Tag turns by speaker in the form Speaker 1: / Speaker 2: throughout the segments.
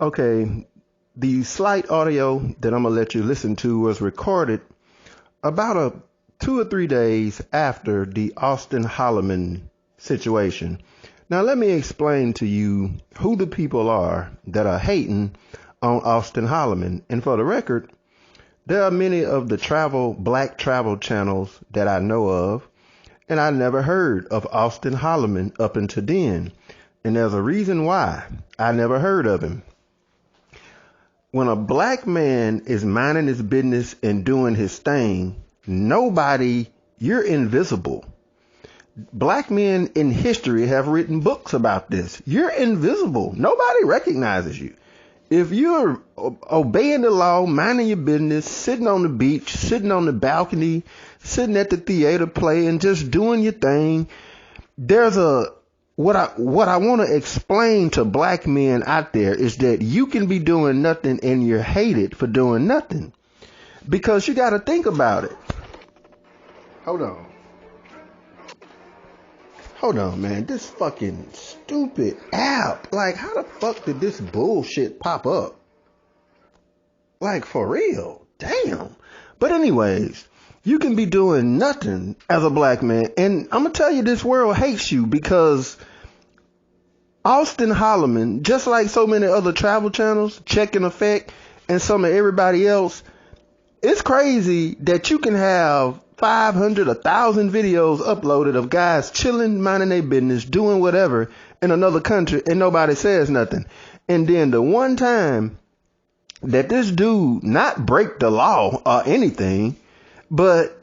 Speaker 1: Okay, the slight audio that I'm gonna let you listen to was recorded about 2 or 3 days after the Austin Holleman situation. Now let me explain to you who the people are that are hating on Austin Holleman. And for the record, there are many of the black travel channels that I know of, and I never heard of Austin Holleman up until then. And there's a reason why I never heard of him. When a black man is minding his business and doing his thing, you're invisible. Black men in history have written books about this. You're invisible. Nobody recognizes you. If you're obeying the law, minding your business, sitting on the beach, sitting on the balcony, sitting at the theater playing, just doing your thing, what I want to explain to black men out there is that you can be doing nothing and you're hated for doing nothing. Because you got to think about it. Hold on, man. This fucking stupid app. Like, how the fuck did this bullshit pop up? Like, for real. Damn. But anyways, you can be doing nothing as a black man. And I'm going to tell you, this world hates you because Austin Holleman, just like so many other travel channels, Check in Effect, and some of everybody else, it's crazy that you can have 500, 1,000 videos uploaded of guys chilling, minding their business, doing whatever in another country, and nobody says nothing. And then the one time that this dude not break the law or anything, but,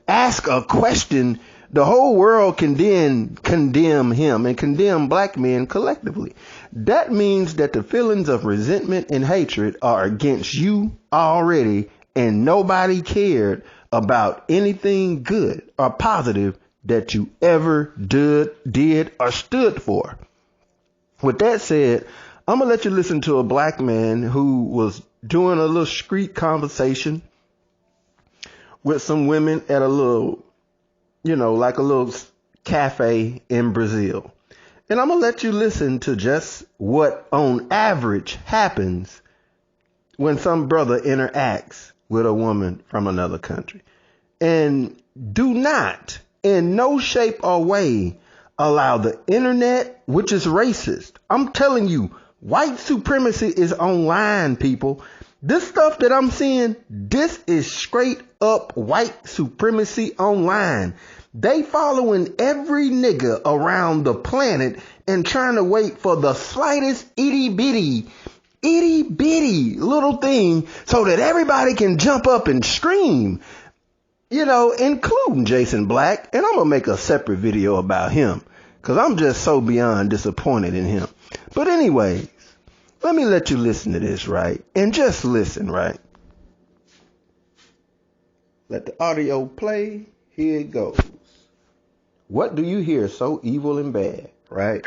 Speaker 1: ask a question, the whole world can then condemn him and condemn black men collectively. That means that the feelings of resentment and hatred are against you already, and nobody cared about anything good or positive that you ever did or stood for. With that said, I'm going to let you listen to a black man who was doing a little street conversation with some women at a little, like a little cafe in Brazil. And I'm going to let you listen to just what on average happens when some brother interacts with a woman from another country. And do not, in no shape or way, allow the internet, which is racist. I'm telling you, white supremacy is online, people. This stuff that I'm seeing, this is straight up white supremacy online. They following every nigga around the planet and trying to wait for the slightest itty bitty little thing so that everybody can jump up and scream, including Jason Black. And I'm going to make a separate video about him because I'm just so beyond disappointed in him. But anyways, let me let you listen to this, right? And just listen, right? Let the audio play. Here it goes. What do you hear so evil and bad, right?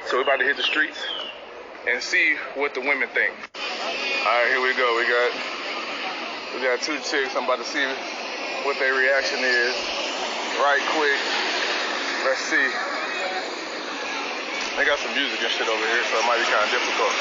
Speaker 2: So we're about to hit the streets and see what the women think. All right, here we go. We got two chicks. I'm about to see what their reaction is right quick. Let's see. They got some music and shit over here, so it might be kind of difficult.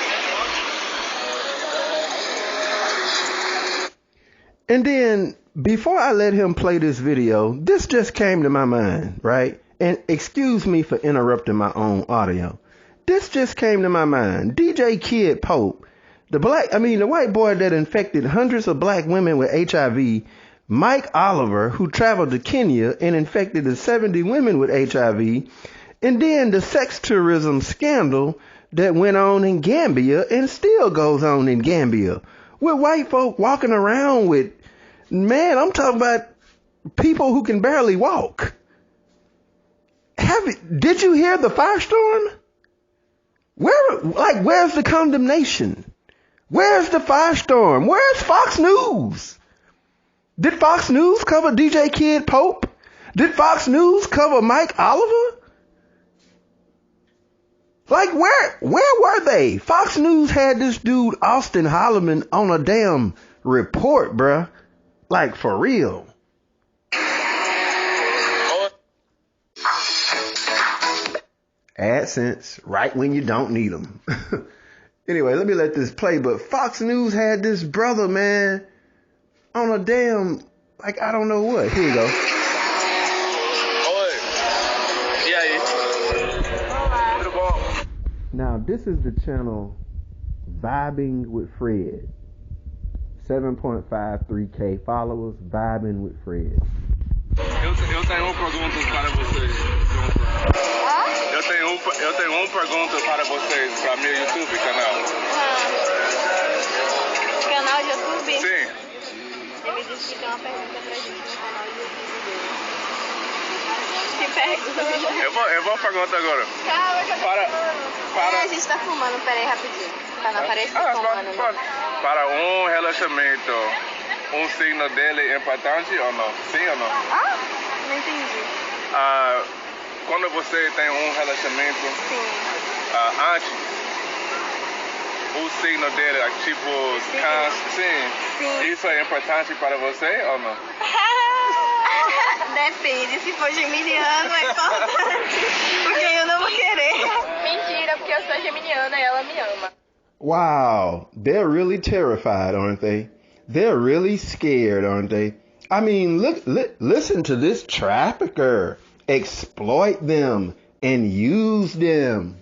Speaker 1: And then, before I let him play this video, this just came to my mind, right? And excuse me for interrupting my own audio. This just came to my mind. DJ Kid Pope, the white boy that infected hundreds of black women with HIV, Mike Oliver, who traveled to Kenya and infected the 70 women with HIV, and then the sex tourism scandal that went on in Gambia and still goes on in Gambia, with white folk walking around with, man, I'm talking about people who can barely walk. Did you hear the firestorm? Where's the condemnation? Where's the firestorm? Where's Fox News? Did Fox News cover DJ Kid Pope? Did Fox News cover Mike Oliver? Where were they? Fox News had this dude, Austin Holleman, on a damn report, bruh. Like, for real. AdSense, right when you don't need them. Anyway, let me let this play. But Fox News had this brother, man, on a damn, like, I don't know what. Here you go.
Speaker 2: Oi. E aí? Tudo bom?
Speaker 1: Now, this is the channel Vibing with Fred. 7.53K followers, Vibing with Fred.
Speaker 2: Eu tenho perguntas para vocês. Eu tenho pergunta para vocês, para meu YouTube canal.
Speaker 3: Canal de YouTube?
Speaker 2: Sim.
Speaker 3: Ele disse que tem uma pergunta pra gente no canal de YouTube dele. Que pergunta?
Speaker 2: Eu vou perguntar agora.
Speaker 3: Calma, que eu tô
Speaker 2: Para.
Speaker 3: a gente tá fumando, peraí rapidinho. Pra não aparecer fumando, não.
Speaker 2: Para relacionamento, signo dele é importante ou não? Sim ou não?
Speaker 3: Ah, não entendi.
Speaker 2: Quando você tem relacionamento,
Speaker 3: Sim.
Speaker 2: Antes, o signo dele é tipo câncer, sim. Isso é importante para você ou não?
Speaker 3: Depende, se for geminiano é importante, porque eu não vou querer. Mentira, porque eu sou geminiana e ela me ama.
Speaker 1: Wow, they're really terrified, aren't they? They're really scared, aren't they? I mean, listen to this trafficker. Exploit them and use them.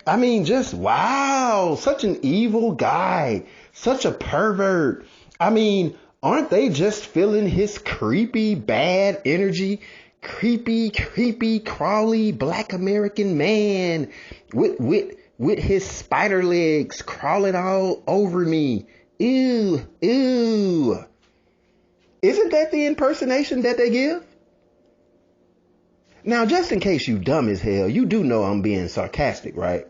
Speaker 1: I mean, just wow, such an evil guy, such a pervert. I mean, aren't they just feeling his creepy, bad energy? Creepy, crawly black American man with his spider legs crawling all over me. Ew. Isn't that the impersonation that they give? Now, just in case you dumb as hell, you do know I'm being sarcastic, right?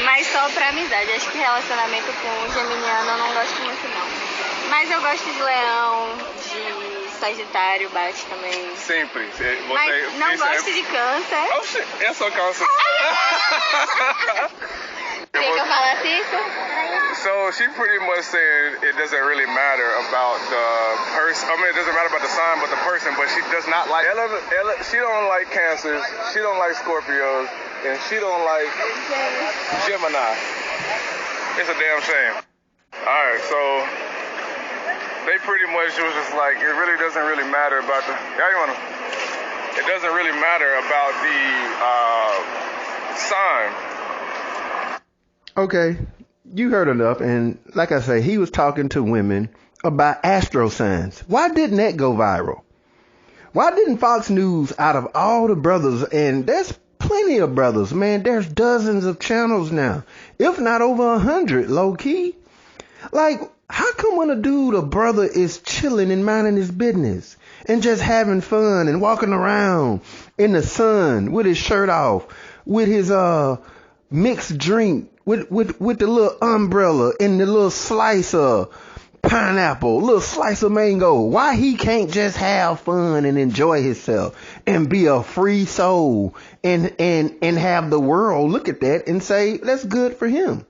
Speaker 3: Mas só pra amizade. Acho que relacionamento com geminiano eu não gosto muito, não. Mas eu gosto de leão, de sagitário, bate também.
Speaker 2: Sempre.
Speaker 3: Mas não gosto de câncer.
Speaker 2: Oxi, eu sou câncer.
Speaker 3: Quer que eu falasse isso?
Speaker 2: So she pretty much said it doesn't really matter about the person. I mean, it doesn't matter about the sign, but the person. But she does not like. She don't like Cancers. She don't like Scorpios, and she don't like Gemini. It's a damn shame. All right, so they pretty much was just like it really doesn't really matter about the. It doesn't really matter about the sign.
Speaker 1: Okay, you heard enough, and like I say, he was talking to women about astro signs. Why didn't that go viral? Why didn't Fox News, out of all the brothers, and there's plenty of brothers, man, there's dozens of channels now, if not over 100, low key. Like, how come when a brother is chilling and minding his business and just having fun and walking around in the sun with his shirt off, with his mixed drink, with the little umbrella and the little slice of pineapple, little slice of mango, why he can't just have fun and enjoy himself and be a free soul and have the world look at that and say, that's good for him?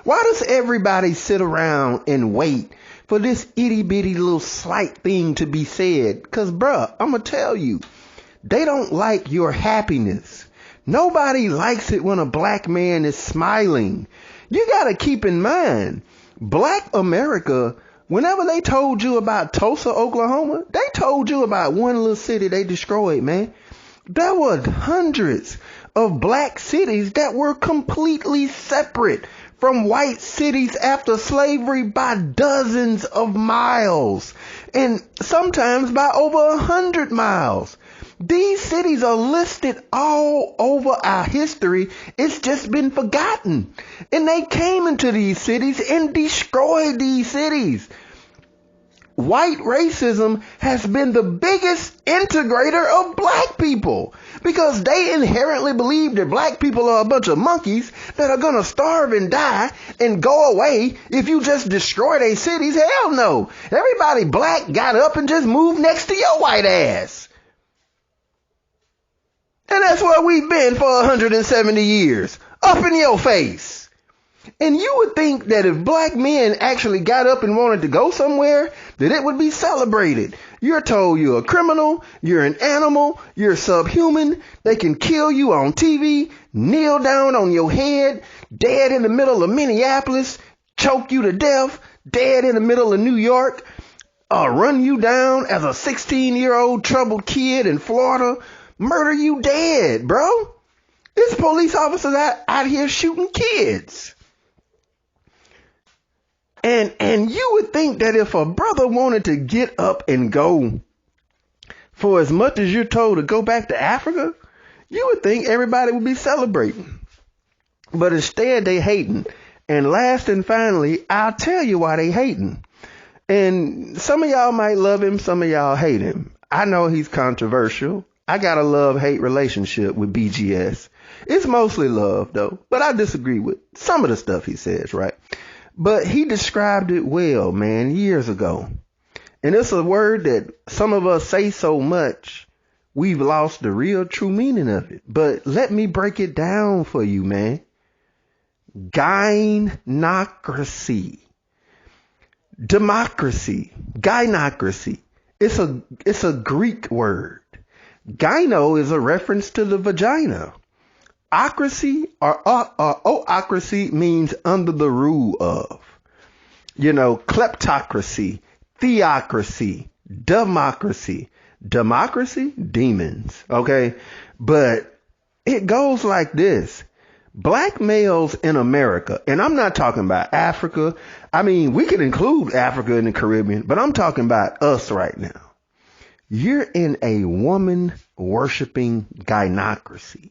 Speaker 1: Why does everybody sit around and wait for this itty bitty little slight thing to be said? Because, bruh, I'm going to tell you, they don't like your happiness. Nobody likes it when a black man is smiling. You got to keep in mind, Black America, whenever they told you about Tulsa, Oklahoma, they told you about one little city they destroyed, man. There were hundreds of black cities that were completely separate from white cities after slavery by dozens of miles, and sometimes by over 100 miles. These cities are listed all over our history. It's just been forgotten. And they came into these cities and destroyed these cities. White racism has been the biggest integrator of black people because they inherently believe that black people are a bunch of monkeys that are going to starve and die and go away if you just destroy their cities. Hell no. Everybody black got up and just moved next to your white ass. And that's where we've been for 170 years. Up in your face. And you would think that if black men actually got up and wanted to go somewhere, that it would be celebrated. You're told you're a criminal, you're an animal, you're subhuman. They can kill you on TV, kneel down on your head, dead in the middle of Minneapolis, choke you to death, dead in the middle of New York, run you down as a 16-year-old troubled kid in Florida, murder you dead, bro. There's police officers out here shooting kids. And you would think that if a brother wanted to get up and go for as much as you're told to go back to Africa, you would think everybody would be celebrating. But instead they hating. And last and finally, I'll tell you why they hating. And some of y'all might love him, some of y'all hate him. I know he's controversial. I got a love-hate relationship with BGS. It's mostly love, though. But I disagree with some of the stuff he says, right? But he described it well, man, years ago. And it's a word that some of us say so much, we've lost the real true meaning of it. But let me break it down for you, man. Gynocracy. Democracy. Gynocracy. It's a Greek word. Gyno is a reference to the vagina. Ocracy or ocracy means under the rule of. Kleptocracy, theocracy, democracy. Democracy? Demons. Okay? But it goes like this. Black males in America, and I'm not talking about Africa. I mean, we could include Africa and the Caribbean, but I'm talking about us right now. You're in a woman-worshiping gynocracy.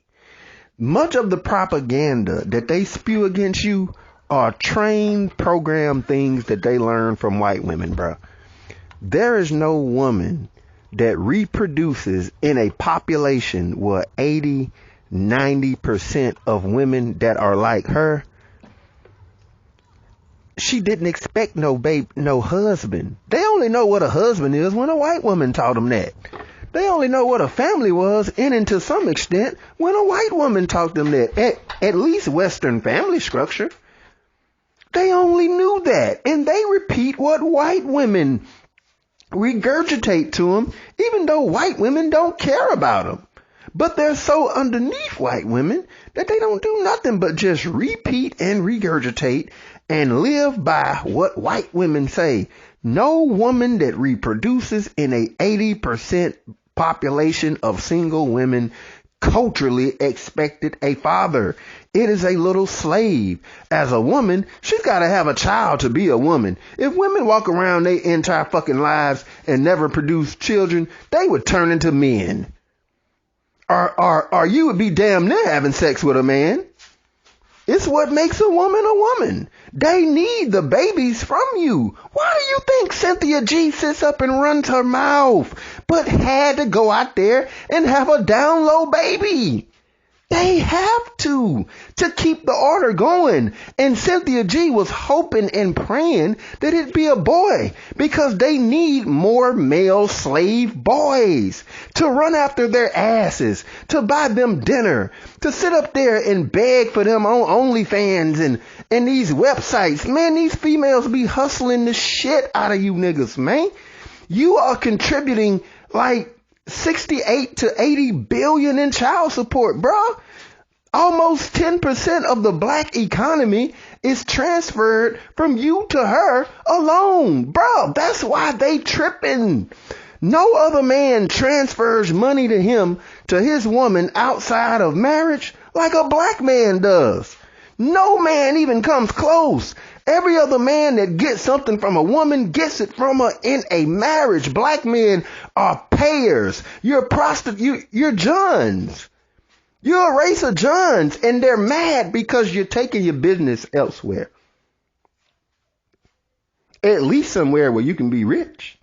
Speaker 1: Much of the propaganda that they spew against you are trained, programmed things that they learn from white women, bro. There is no woman that reproduces in a population where 80-90% of women that are like her. She didn't expect no husband. They only know what a husband is when a white woman taught them that. They only know what a family was, and to some extent, when a white woman taught them that. At least Western family structure. They only knew that. And they repeat what white women regurgitate to them, even though white women don't care about them. But they're so underneath white women that they don't do nothing but just repeat and regurgitate and live by what white women say. No woman that reproduces in a 80% population of single women culturally expected a father. It is a little slave. As a woman, she's got to have a child to be a woman. If women walk around their entire fucking lives and never produce children, they would turn into men. Or you would be damn near having sex with a man. It's what makes a woman a woman. They need the babies from you. Why do you think Cynthia G sits up and runs her mouth, but had to go out there and have a down low baby? They have to keep the order going. And Cynthia G was hoping and praying that it'd be a boy because they need more male slave boys to run after their asses, to buy them dinner, to sit up there and beg for them on OnlyFans and these websites. Man, these females be hustling the shit out of you niggas, man. You are contributing like 68 to 80 billion in child support, bro. Almost 10% of the black economy is transferred from you to her alone, bro. That's why they tripping. No other man transfers money to him, to his woman outside of marriage like a black man does. No man even comes close. Every other man that gets something from a woman gets it from her in a marriage. Black men are payers. You're Johns. You're a race of Johns, and they're mad because you're taking your business elsewhere. At least somewhere where you can be rich.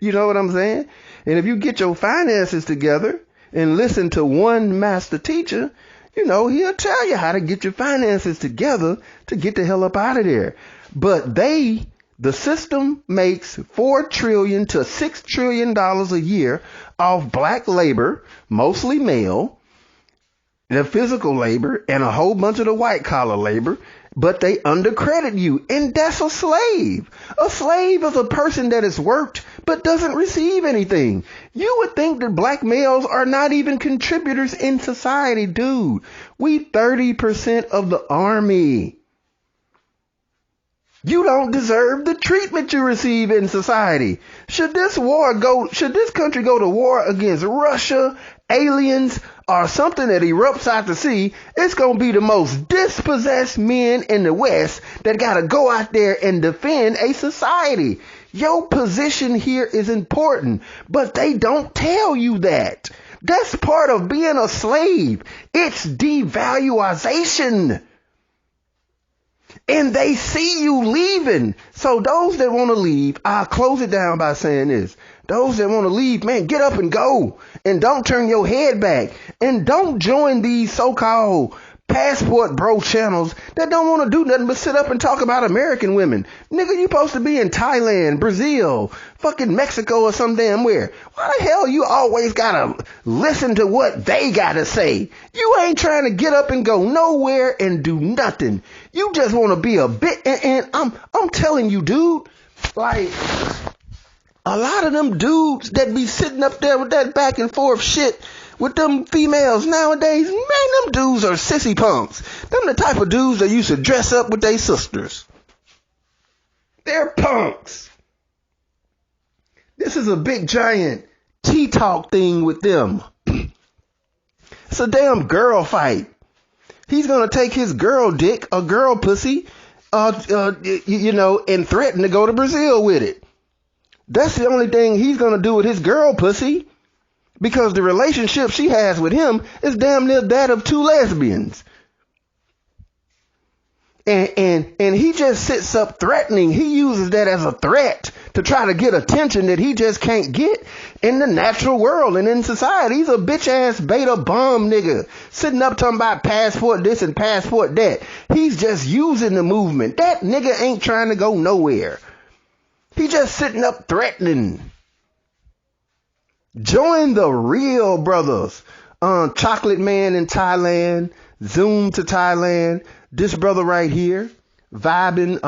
Speaker 1: You know what I'm saying? And if you get your finances together and listen to one master teacher, he'll tell you how to get your finances together to get the hell up out of there. But the system makes $4 trillion to $6 trillion a year off black labor, mostly male, the physical labor, and a whole bunch of the white collar labor. but they undercredit you. And that's a slave. A slave is a person that has worked but doesn't receive anything. You would think that black males are not even contributors in society. Dude, we 30% of the army. You don't deserve the treatment you receive in society. Should this country go to war against Russia, aliens, or something that erupts out to sea, it's going to be the most dispossessed men in the West that got to go out there and defend a society. Your position here is important, but they don't tell you that. That's part of being a slave. It's devaluation. And they see you leaving. So those that want to leave, I'll close it down by saying this. Those that want to leave, man, get up and go. And don't turn your head back. And don't join these so-called passport bro channels that don't want to do nothing but sit up and talk about American women. Nigga, you supposed to be in Thailand, Brazil, fucking Mexico or some damn where. Why the hell you always gotta listen to what they gotta say? You ain't trying to get up and go nowhere and do nothing. You just want to be a bit, and I'm telling you, dude, like, a lot of them dudes that be sitting up there with that back and forth shit with them females nowadays, man, them dudes are sissy punks. Them the type of dudes that used to dress up with their sisters. They're punks. This is a big giant T-talk thing with them. It's a damn girl fight. He's going to take his girl dick or girl pussy, and threaten to go to Brazil with it. That's the only thing he's going to do with his girl pussy. Because the relationship she has with him is damn near that of two lesbians. And he just sits up threatening. He uses that as a threat to try to get attention that he just can't get in the natural world and in society. He's a bitch ass beta bomb nigga sitting up talking about passport this and passport that. He's just using the movement. That nigga ain't trying to go nowhere. He just sitting up threatening. Join the real brothers. Chocolate Man in Thailand, Zoom to Thailand. This brother right here, vibing.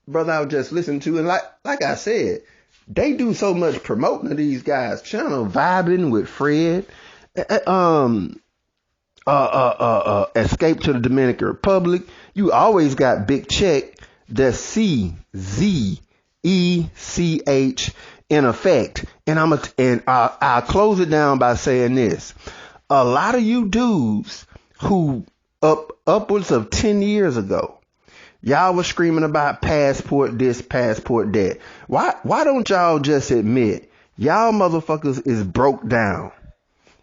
Speaker 1: Brother I was just listening to, and like I said, they do so much promoting of these guys' channel. Vibing with Fred. Escape to the Dominican Republic. You always got Big Check. That's CZECH in effect. And I'll close it down by saying this. A lot of you dudes who upwards of 10 years ago, y'all was screaming about passport this, passport that. Why don't y'all just admit y'all motherfuckers is broke down?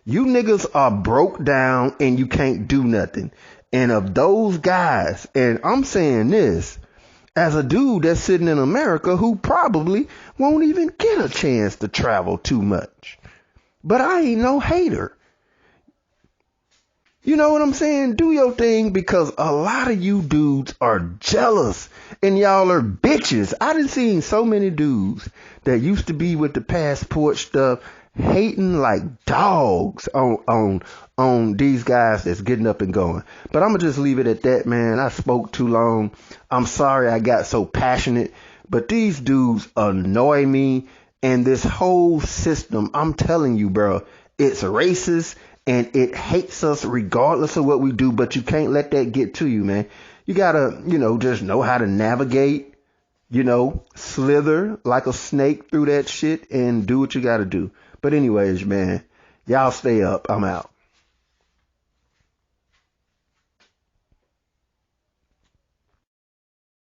Speaker 1: You niggas are broke down and you can't do nothing. And of those guys, and I'm saying this as a dude that's sitting in America who probably won't even get a chance to travel too much. But I ain't no hater. You know what I'm saying? Do your thing, because a lot of you dudes are jealous and y'all are bitches. I done seen so many dudes that used to be with the passport stuff hating like dogs on these guys that's getting up and going. But I'm going to just leave it at that, man. I spoke too long. I'm sorry I got so passionate, but these dudes annoy me. And this whole system, I'm telling you, bro, it's racist and it hates us regardless of what we do. But you can't let that get to you, man. You got to, just know how to navigate, slither like a snake through that shit and do what you got to do. But anyways, man, y'all stay up. I'm out.